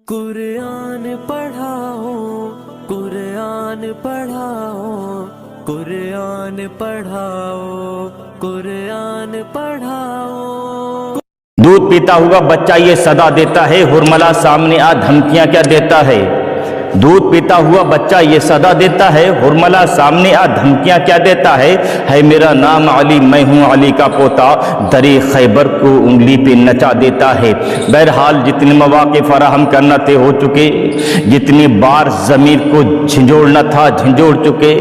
कुरान पढ़ाओ कुरान पढ़ाओ कुरान पढ़ाओ कुरान पढ़ाओ। दूध पीता हुआ बच्चा ये सदा देता है, हुरमला सामने आ धमकियां क्या देता है। दूध पीता हुआ बच्चा ये सदा देता है, हुरमला सामने आ धमकियां क्या देता है मेरा नाम अली, मैं हूं अली का पोता, दरे खैबर को उंगली पे नचा देता है। बहरहाल जितने मौके फराहम करना थे हो चुके, जितनी बार ज़मीर को झंझोड़ना था झंझोड़ चुके,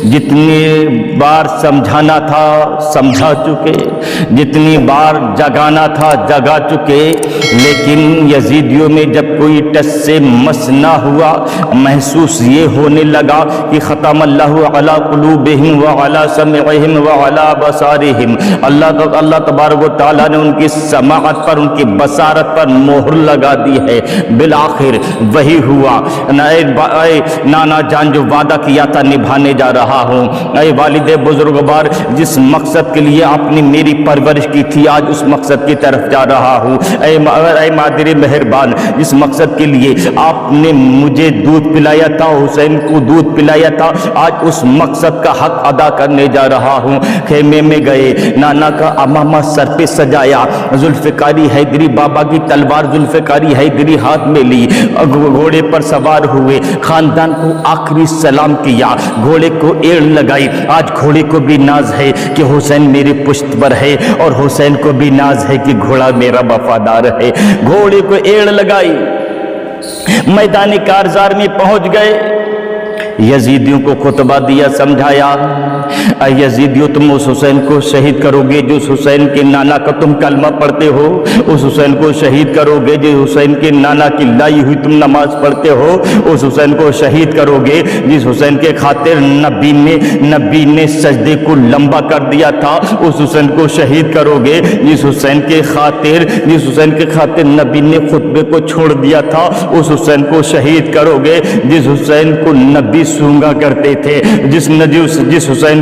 जितनी बार समझाना था समझा चुके, जितनी बार जगाना था जगा चुके। लेकिन यजीदियों में जब कोई टस से मस ना हुआ, महसूस ये होने लगा कि ख़तम अल्लाहु अला क़ुलूबिहिम व अला समइहिम व अला बसारिहिम, अल्लाह तबारक व तआला ने उनकी समाअत पर, उनकी बसारत पर मोहर लगा दी है। बिलाखिर वही हुआ। नाना जान जो वादा किया था निभाने जा रहा हूँ। ऐ वालिद बुजुर्गवार, जिस मकसद के लिए आपने मेरी परवरिश की थी आज उस मकसद की तरफ जा रहा हूँ। ऐ मादर मेहरबान, जिस मकसद के लिए आपने मुझे दूध पिलाया था, हुसैन को दूध पिलाया था, आज उस मकसद का हक अदा करने जा रहा हूँ। खेमे में गए, नाना का अमामा सर पे सजाया, जुल्फ़िकारी हैदरी बाबा की तलवार जुल्फ़िकारी हैदरी हाथ में ली, घोड़े पर सवार हुए, खानदान को आखिरी सलाम किया, घोड़े को एड़ लगाई। आज घोड़े को भी नाज है कि हुसैन मेरे पुश्त पर है, और हुसैन को भी नाज है कि घोड़ा मेरा वफादार है। घोड़े को एड़ लगाई, मैदानी कारजार में पहुंच गए, यजीदियों को खुतबा दिया, समझाया, यजीदियों तुम उस हुसैन को शहीद करोगे जो हुसैन के नाना का तुम कलमा पढ़ते हो, उस हुसैन को शहीद करोगे जो हुसैन के नाना की लाई हुई तुम नमाज पढ़ते हो, उस हुसैन को शहीद करोगे जिस हुसैन के खातिर नबी ने सजदे को लंबा कर दिया था, उस हुसैन को शहीद करोगे जिस हुसैन के खातिर नबी ने खुतबे को छोड़ दिया था, उस हुसैन को शहीद करोगे जिस हुसैन को नबी सूंगा करते थे, जिस हुसैन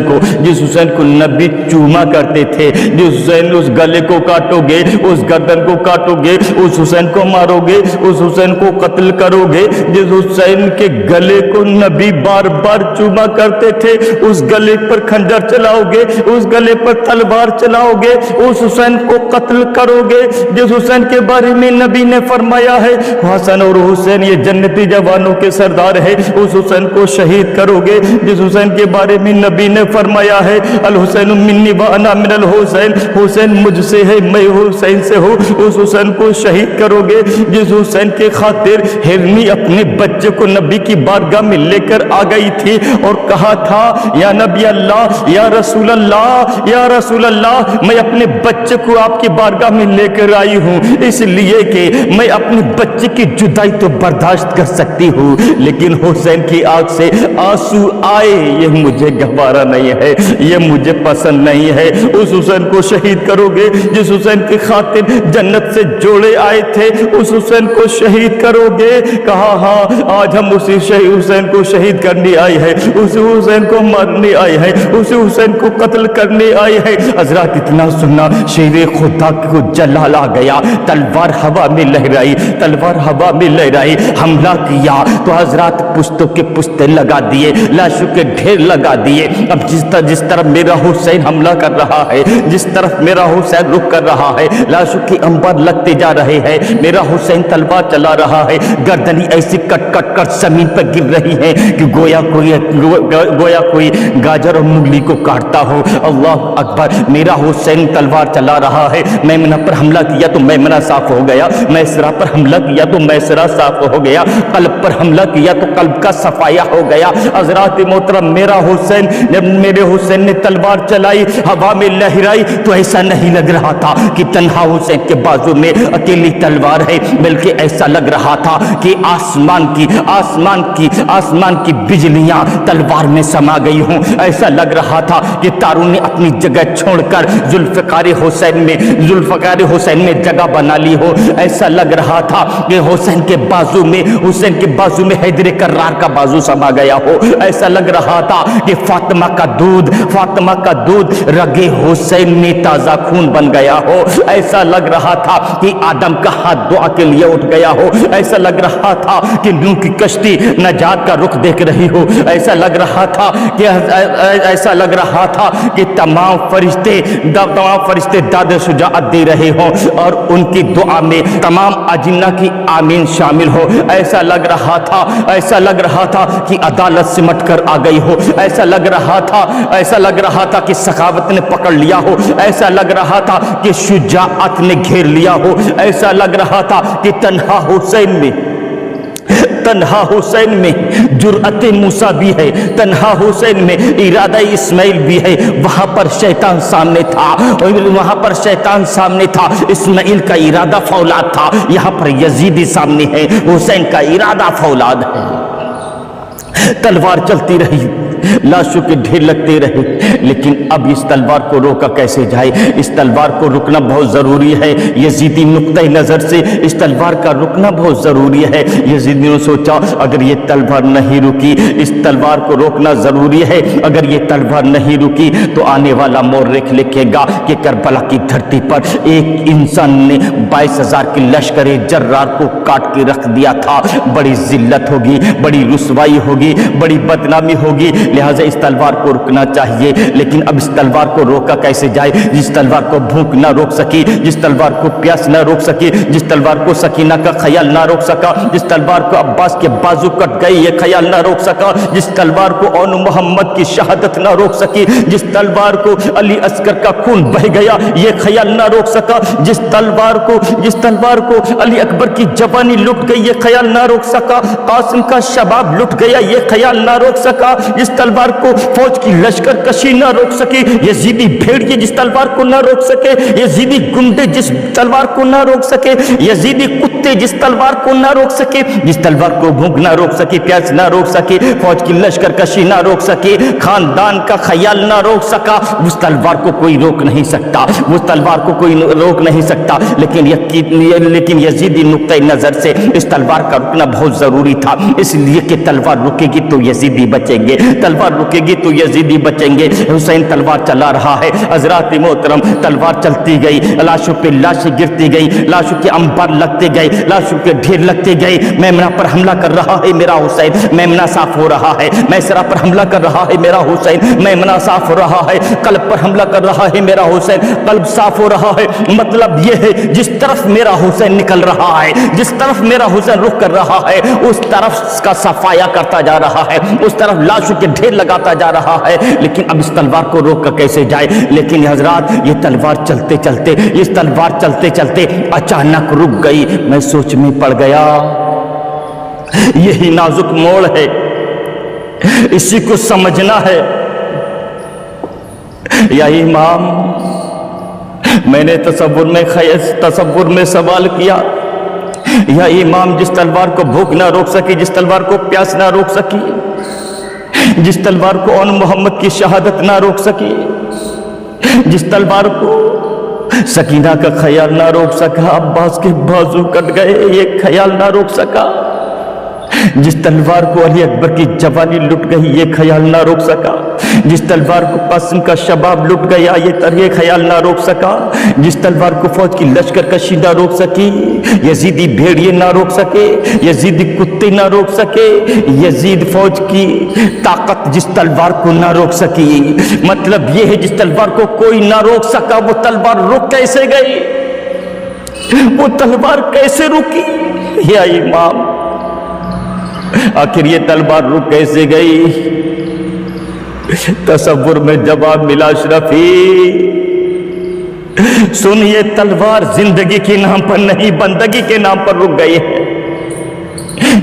को नबी चूमा करते थे, जिस हुसैन उस गले को काटोगे, उस गर्दन को काटोगे, उस हुसैन को मारोगे, उस हुसैन को कत्ल करोगे, जिस हुसैन के गले को नबी बार बार चूमा करते थे, उस गले पर खंजर चलाओगे, उस गले पर तलवार चलाओगे, उस हुसैन को कत्ल करोगे जिस हुसैन के बारे में नबी ने फरमाया है हसन और हुसैन ये जन्नती जवानों के सरदार है, उस हुसैन को शहीद करोगे जिस हुसैन के बारे में नबी ने फरमाया है अल हुसैन मिन्नी व अना मिनल हुसैन, हुसैन मुझसे है मैं हुसैन से हूँ, उस हुसैन को शहीद करोगे जिस हुसैन के खातिर हिरनी अपने बच्चे को नबी की बारगाह में लेकर आ गई थी और कहा था या नबी अल्लाह या रसूल अल्लाह या रसूल अल्लाह, मैं अपने बच्चे को आपकी बारगाह में लेकर आई हूँ इसलिए कि मैं अपने बच्चे की जुदाई तो बर्दाश्त कर सकती हूँ, लेकिन हुसैन की आंख से आंसू आए ये मुझे गवारा नहीं है, ये मुझे पसंद नहीं है। उस हुसैन को शहीद करोगे जिस हुसैन की खातिर जन्नत से जोड़े आए थे, उस हुसैन को शहीद करोगे। कहा हाँ आज हम उसी हुसैन को शहीद करने आए हैं, उसी हुसैन को मारने आए हैं, उसी हुसैन को कत्ल करने आए हैं। हजरत इतना सुनना, शेर खुदा को जलाल आ गया, तलवार हवा में लहराई, तलवार हवा में लहराई, हमला किया तो हजरत पुश्तों के पुश्ते लगा दिए, लाशों के ढेर लगा दिए। अब जिस तरफ मेरा हुसैन हमला कर रहा है, जिस तरफ मेरा हुसैन रुक कर रहा है, लाशों के अंबर लगते जा रहे हैं, मेरा हुसैन तलवार चला रहा है, गर्दनी ऐसी कट कट कर जमीन पर गिर रही है कि गोया कोई गाजर और मूली को काटता हो। अल्लाह अकबर, मेरा हुसैन तलवार चला रहा है, मैमना पर हमला किया तो मैमना साफ हो गया, मैसरा पर हमला किया तो मैसरा साफ हो गया, कल्ब पर हमला किया तो कल्ब का सफाया हो गया। हजरत मोहतरम, मेरा हुसैन, जब मेरे हुसैन ने तलवार चलाई हवा में लहराई तो ऐसा नहीं लग रहा था कि तन्हा हुसैन के बाजू में अकेली तलवार है, बल्कि ऐसा लग रहा था कि आसमान की बिजलियां तलवार में समा गई हूं। ऐसा लग रहा था कि तारों ने अपनी जगह छोड़कर जुल्फ़िकार हुसैन में जगह बना ली हो। ऐसा लग रहा था कि हुसैन के बाजू में हैदर कर्रार का बाजू समा गया हो। ऐसा लग रहा था कि फातिमा کا دودھ، فاطمہ کا دودھ رگے حسین میں تازہ خون بن گیا ہو۔ ایسا لگ رہا تھا کہ آدم کا ہاتھ دعا کے لیے اٹھ گیا ہو، ایسا لگ رہا تھا کہ نوح کی کشتی نجات کا رخ دیکھ رہی ہو، ایسا لگ رہا تھا کہ تمام فرشتے داد شجاعت دے رہے ہوں اور ان کی دعا میں تمام اجنہ کی آمین شامل ہو۔ ایسا لگ رہا تھا کہ عدالت سمٹ کر آ گئی ہو، ایسا لگ رہا تھا کہ سخاوت نے پکڑ لیا ہو، ایسا لگ رہا تھا کہ شجاعت نے گھیر لیا ہو، ایسا لگ رہا تھا کہ تنہا حسین میں جرأت موسیٰ بھی ہے، تنہا حسین میں ارادہ اسماعیل بھی ہے۔ وہاں پر شیطان سامنے تھا، اسماعیل کا ارادہ فولاد تھا، یہاں پر یزیدی سامنے ہے، حسین کا ارادہ فولاد ہے۔ تلوار چلتی رہی، لاشوں کے ڈھیر لگتے رہے، لیکن اب اس تلوار کو روکا کیسے جائے؟ اس تلوار کو رکنا بہت ضروری ہے۔ یزیدی نقطہ نظر سے اس تلوار کا رکنا بہت ضروری ہے۔ یزیدی نے سوچا اگر یہ تلوار نہیں رکی، اس تلوار کو روکنا ضروری ہے، اگر یہ تلوار نہیں رکی تو آنے والا مورخ لکھے گا کہ کربلا کی دھرتی پر ایک انسان نے 22,000 کی لشکر جرار کو کاٹ کے رکھ دیا تھا۔ بڑی ذلت ہوگی، بڑی رسوائی ہوگی، بڑی بدنامی ہوگی، لہٰذا اس تلوار کو رکنا چاہیے۔ لیکن اب اس تلوار کو روکا کیسے جائے؟ جس تلوار کو بھوک نہ روک سکی، جس تلوار کو پیاس نہ روک سکی، جس تلوار کو سکینہ کا خیال نہ روک سکا، جس تلوار کو عباس کے بازو کٹ گئے یہ خیال نہ روک سکا، جس تلوار کو اون محمد کی شہادت نہ روک سکی، جس تلوار کو علی اصغر کا خون بہہ گیا یہ خیال نہ روک سکا، جس تلوار کو علی اکبر کی جوانی لٹ گئی یہ خیال نہ روک سکا، قاسم کا شباب لٹ گیا یہ خیال نہ روک سکا، جس تلوار کو فوج کی لشکر کشی نہ روک سکی، یزیدی بھیڑیے جس تلوار کو نہ روک سکے، یزیدی گنڈے جس تلوار کو نہ روک سکے، یزیدی کتے جس تلوار کو نہ روک سکے، جس تلوار کو بھوک نہ روک سکی، پیاس نہ روک سکی، فوج کی لشکر کشی نہ روک سکی، خاندان کا خیال نہ روک سکا، اس تلوار کو کوئی روک نہیں سکتا، اس تلوار کو کوئی روک نہیں سکتا۔ لیکن یزیدی نقطہ نظر سے اس تلوار کا رکنا بہت ضروری تھا، اس لیے کہ تلوار رکے گی تو یزیدی بچیں گے، تلوار رکے گی تو یزیدی بچیں گے۔ حسین تلوار چلا رہا ہے، حضرات محترم تلوار چلتی گئی، لاشوں پہ لاشیں گرتی گئی، لاشوں کے انبار لگتے گئے، لاشوں کے ڈھیر لگتے گئے۔ میمنہ پر حملہ کر رہا ہے میرا حسین، میمنہ صاف ہو رہا ہے، میسرہ پر حملہ کر رہا ہے میرا حسین، میمنہ صاف ہو رہا ہے، قلب پر حملہ کر رہا ہے میرا حسین، قلب صاف ہو رہا ہے۔ مطلب یہ ہے جس طرف میرا حسین نکل رہا ہے، جس طرف میرا حسین رخ کر رہا ہے اس طرف کا صفایا کرتا جا رہا ہے، اس طرف لاشوں کے ڈھیر لگاتا جا رہا ہے۔ لیکن اب اس تلوار کو روک کر کیسے جائے؟ لیکن حضرات یہ تلوار چلتے چلتے اچانک رک گئی۔ میں سوچ میں پڑ گیا، یہی نازک موڑ ہے، اسی کو سمجھنا ہے۔ یا امام، میں نے تصور میں سوال کیا، یا امام جس تلوار کو بھوک نہ روک سکی، جس تلوار کو پیاس نہ روک سکی، جس تلوار کو اون محمد کی شہادت نہ روک سکی، جس تلوار کو سکینہ کا خیال نہ روک سکا، عباس کے بازو کٹ گئے یہ خیال نہ روک سکا، جس تلوار کو علی اکبر کی جوانی لٹ گئی یہ خیال نہ روک سکا، جس تلوار کو قاسم کا شباب لٹ گیا یہ خیال نہ روک سکا، جس تلوار کو فوج کی لشکر کشی نہ روک سکی، یزیدی بھیڑیے نہ روک سکے، یزیدی کتے نہ روک سکے، یزید فوج کی طاقت جس تلوار کو نہ روک سکی۔ مطلب یہ ہے جس تلوار کو کوئی نہ روک سکا وہ تلوار رک کیسے گئی؟ وہ تلوار کیسے رکی؟ یا امام آخر یہ تلوار رک کیسے گئی؟ تصور میں جواب ملا اشرفی، سن یہ تلوار زندگی کے نام پر نہیں بندگی کے نام پر رک گئی ہے،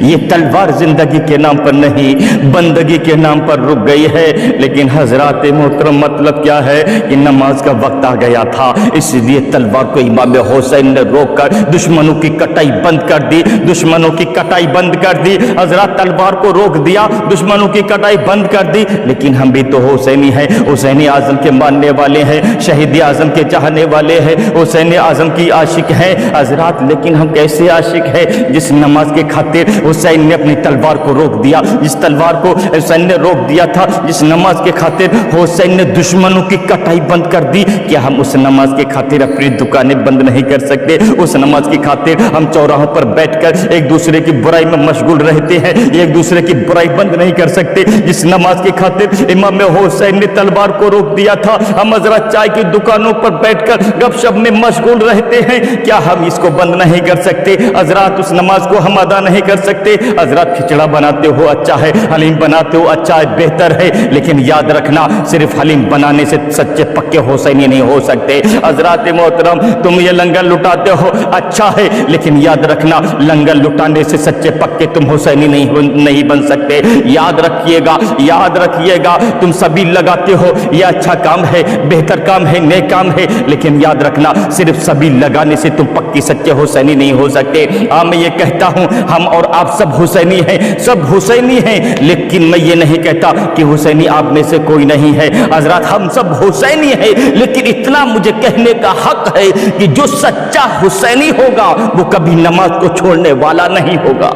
یہ تلوار زندگی کے نام پر نہیں بندگی کے نام پر رک گئی ہے۔ لیکن حضرات محترم مطلب کیا ہے کہ نماز کا وقت آ گیا تھا، اس لیے تلوار کو امام حسین نے روک کر دشمنوں کی کٹائی بند کر دی، دشمنوں کی کٹائی بند کر دی۔ حضرات تلوار کو روک دیا، دشمنوں کی کٹائی بند کر دی، لیکن ہم بھی تو حسینی ہیں، حسین اعظم کے ماننے والے ہیں، شہید اعظم کے چاہنے والے ہیں، حسین اعظم کی عاشق ہیں حضرات۔ لیکن ہم کیسے عاشق ہیں؟ جس نماز کے خاطر हुसैन ने अपनी तलवार को रोक दिया। इस तलवार को हुसैन ने रोक दिया था जिस नमाज के खातिर हुसैन ने दुश्मनों की कटाई बंद कर दी। क्या हम उस नमाज के खातिर अपनी दुकानें बंद नहीं कर सकते? उस नमाज की खातिर हम चौराहों पर बैठकर एक दूसरे की बुराई में मशगूल रहते हैं, एक दूसरे की बुराई बंद नहीं कर सकते? जिस नमाज की खातिर इमाम हुसैन ने तलवार को रोक दिया था, हम हजरत चाय की दुकानों पर बैठकर गपशप में मशगूल रहते हैं, क्या हम इसको बंद नहीं कर सकते? हजरत उस नमाज को हम अदा नहीं कर सकते? हजरत खिचड़ा बनाते हो अच्छा है, हलीम बनाते हो अच्छा है, बेहतर है, लेकिन याद रखना सिर्फ हलीम बनाने से सच्चे पक्के हुसैनी नहीं हो सकते। हजरत मोहतरम तुम ये लंगर लुटाते हो अच्छा है, लेकिन याद रखना लंगर लुटाने से सच्चे पक्के तुम हुसैनी नहीं बन सकते। याद रखिएगा, याद रखिएगा, तुम सभी लगाते हो ये अच्छा काम है, बेहतर काम है, नेक काम है, लेकिन याद रखना सिर्फ सभी लगाने से तुम पक्की सच्चे हुसैनी नहीं हो सकते। हाँ मैं ये कहता हूँ हम और आप सब हुसैनी हैं, सब हुसैनी हैं, लेकिन मैं ये नहीं कहता कि हुसैनी आप में से कोई नहीं है। हजरत हम सब हुसैनी हैं, लेकिन इतना मुझे कहने का हक है कि जो सच्चा हुसैनी होगा वो कभी नमाज को छोड़ने वाला नहीं होगा।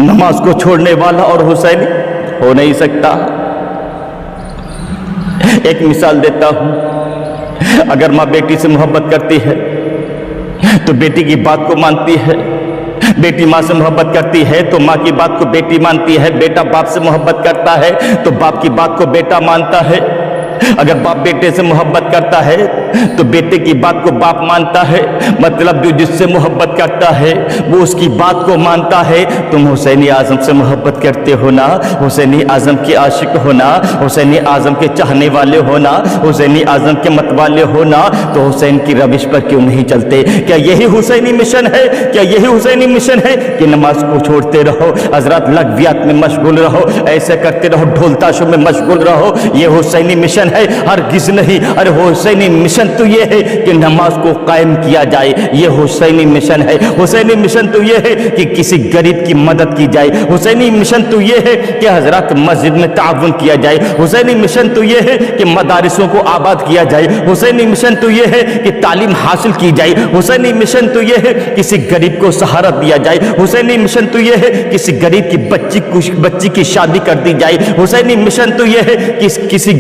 नमाज को छोड़ने वाला और हुसैनी हो नहीं सकता। एक मिसाल देता हूं, अगर माँ बेटी से मोहब्बत करती है तो बेटी की बात को मानती है, बेटी माँ से मोहब्बत करती है तो माँ की बात को बेटी मानती है, बेटा बाप से मोहब्बत करता है तो बाप की बात को बेटा मानता है। अगर बाप बेटे से मोहब्बत करता है तो बेटे की बात को बाप मानता है, मतलब जो जिससे मोहब्बत करता है वो उसकी बात को मानता है। तुम हुसैनी आजम से मोहब्बत करते हो ना, हुसैनी आजम के आशिक हो ना, हुसैनी आजम के चाहने वाले हो ना, हुसैनी आजम के मतवाले हो ना, तो हुसैन की रविश पर क्यों नहीं चलते? क्या यही हुसैनी मिशन है? क्या यही हुसैनी मिशन है कि नमाज को छोड़ते रहो, हजरत लगवियात में मशगूल रहो, ऐसे करते रहो, ढोल ताशों में मशगूल रहो? ये हुसैनी मिशन है? हरगिज़ नहीं। अरे हुसैनी मिशन तो ये है कि नमाज को कायम किया जाए, ये हुसैनी मिशन है। हुसैनी मिशन तो ये है कि किसी गरीब की मदद की जाए, हुसैनी मिशन तो ये है कि हजरत मस्जिद में ताउन किया जाए, हुसैनी मिशन तो ये है कि मदारिसों को आबाद किया जाए, हुसैनी मिशन तो ये है कि तालीम हासिल की जाए, हुसैनी मिशन तो ये है किसी गरीब को सहारा दिया जाए, हुसैनी मिशन तो ये है किसी गरीब की बच्ची की शादी कर दी जाए, हुसैनी मिशन तो ये है कि किसी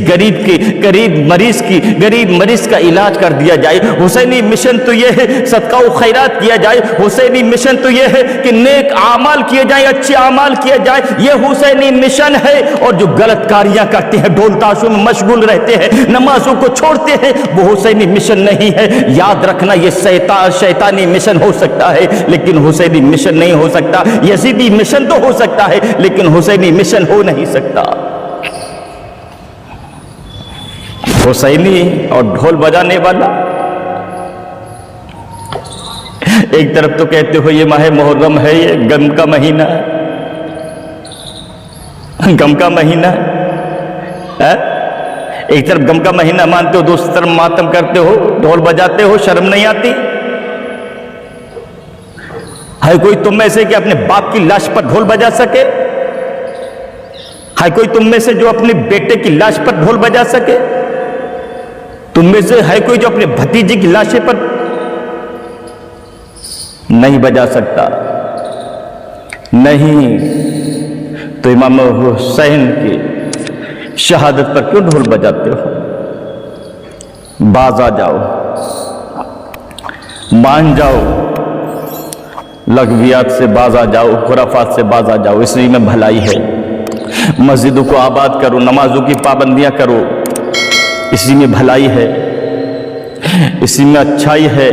गरीब मरीज का इलाज कर दिया जाए, हुसैनी मिशन तो ये है सदका व खैरात किया जाए, हुसैनी मिशन तो ये है कि नेक आमाल किए जाए, अच्छे आमाल किए जाए, ये हुसैनी मिशन है। और जो गलत कारियां करते हैं, ढोल ताशों में मशगूल रहते हैं, नमाजों को छोड़ते हैं, वो हुसैनी मिशन नहीं है। याद रखना ये शैतानी मिशन हो सकता है लेकिन हुसैनी मिशन नहीं हो सकता। यजीदी मिशन तो हो सकता है लेकिन हुसैनी मिशन हो नहीं सकता। हुसैनी और ढोल बजाने वाला, एक तरफ तो कहते हो ये माह मुहर्रम है, ये गम का महीना है, गम का महीना है, एक तरफ गम का महीना मानते हो, दूसरी तरफ मातम करते हो, ढोल बजाते हो, शर्म नहीं आती? है कोई तुम में से कि अपने बाप की लाश पर ढोल बजा सके? है कोई तुम में से जो अपने बेटे की लाश पर ढोल बजा सके? तुम में से है कोई जो अपने भतीजे की लाशे पर नहीं बजा सकता? नहीं, तो इमाम हुसैन की शहादत पर क्यों ढोल बजाते हो? बाज आ जाओ, मान जाओ, लगवियात से बाज आ जाओ, खुराफात से बाज आ जाओ, इसी में भलाई है। मस्जिदों को आबाद करो, नमाजों की पाबंदियां करो, इसी में भलाई है, इसी में अच्छाई है।